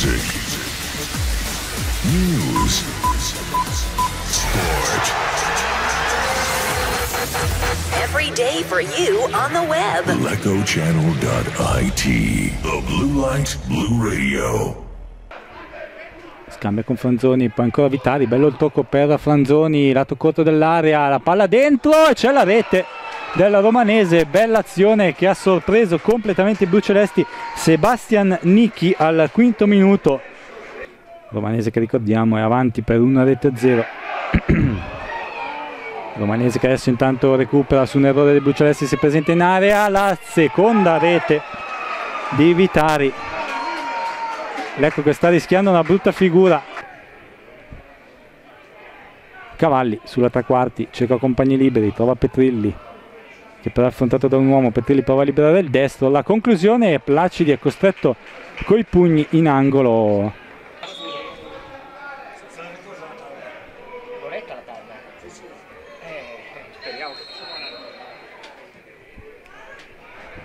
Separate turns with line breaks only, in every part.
Music, news, sport.
Every day for you on the web.
LecoChannel.it. The Blue Light Blue Radio.
Scambia con Franzoni, poi ancora Vitali, bello il tocco per Franzoni, lato corto dell'area, la palla dentro e c'è la rete della romanese, bella azione che ha sorpreso completamente i blucelesti. Sebastian Nicchi al quinto minuto, romanese che ricordiamo è avanti per 1-0. Romanese che adesso intanto recupera su un errore dei blucelesti, si presenta in area, la seconda rete di Vitali. Lecco che sta rischiando una brutta figura. Cavalli sulla tre quarti, cerca compagni liberi, trova Petrilli che però è affrontato da un uomo. Petrilli prova a liberare il destro, la conclusione è Placidi è costretto coi pugni in angolo.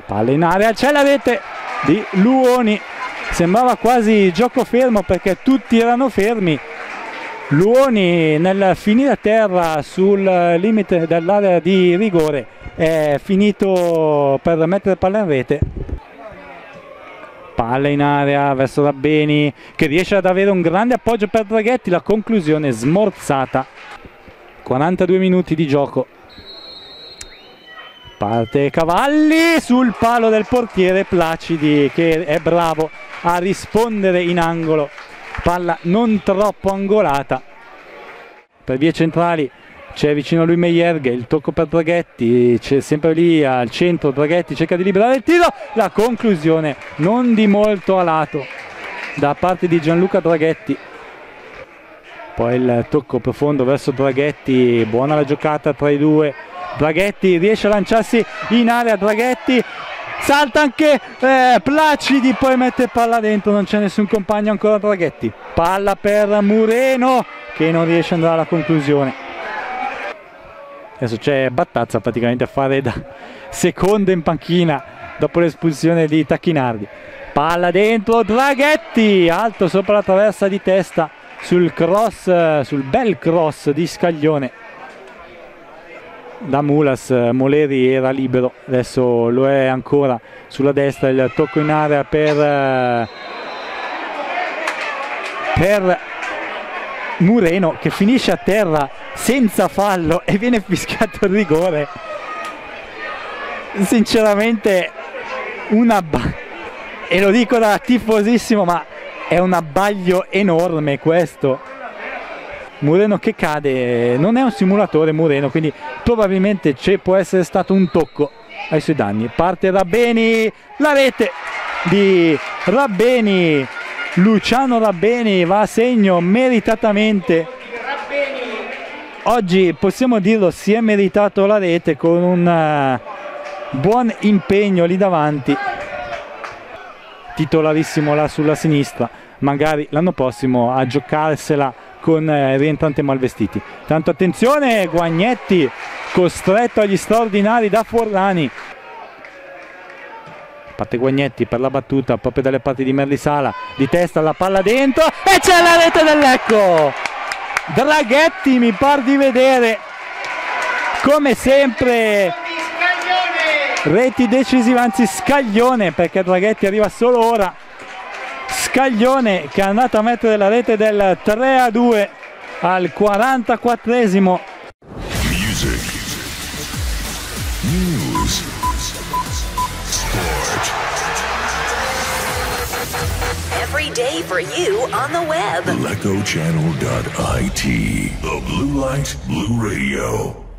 Palla in area, c'è la rete di Luoni. Sembrava quasi gioco fermo perché tutti erano fermi. Luoni nel finire a terra sul limite dell'area di rigore è finito per mettere palla in rete. Palla in area verso Rabbeni che riesce ad avere un grande appoggio per Draghetti, la conclusione smorzata. 42 minuti di gioco. Parte Cavalli sul palo del portiere Placidi che è bravo a rispondere in angolo, palla non troppo angolata. Per vie centrali c'è vicino a lui Meierghe, il tocco per Draghetti, c'è sempre lì al centro Draghetti, cerca di liberare il tiro, la conclusione non di molto a lato da parte di Gianluca Draghetti. Poi il tocco profondo verso Draghetti, buona la giocata tra i due. Draghetti riesce a lanciarsi in area, Draghetti salta anche Placidi, poi mette palla dentro, non c'è nessun compagno ancora Draghetti. Palla per Mureno che non riesce ad andare alla conclusione. Adesso c'è Battazza praticamente a fare da secondo in panchina dopo l'espulsione di Tacchinardi. Palla dentro, Draghetti alto sopra la traversa di testa sul cross, sul bel cross di Scaglione. Da Mulas, Moleri era libero, adesso lo è ancora sulla destra, il tocco in area per Mureno che finisce a terra senza fallo e viene fischiato il rigore. Sinceramente e lo dico da tifosissimo, ma è un abbaglio enorme questo. Mureno che cade, non è un simulatore Mureno, quindi probabilmente può essere stato un tocco ai suoi danni. Parte Rabbeni, la rete di Rabbeni, Luciano Rabbeni va a segno meritatamente. Oggi possiamo dirlo, si è meritato la rete con un buon impegno lì davanti. Titolarissimo là sulla sinistra, magari l'anno prossimo a giocarsela con rientrante Malvestiti. Tanto attenzione, Guagnetti costretto agli straordinari da Forlani. Parte Guagnetti per la battuta proprio dalle parti di Merlisala, di testa la palla dentro e c'è la rete del Lecco. Draghetti mi par di vedere come sempre reti decisive, anzi Scaglione, perché Draghetti arriva solo ora. Scaglione che è andato a mettere la rete del 3-2 al 44esimo.
Music, news, sport.
Every day for you on the web.
LecoChannel.it. The Blue Light Blue Radio.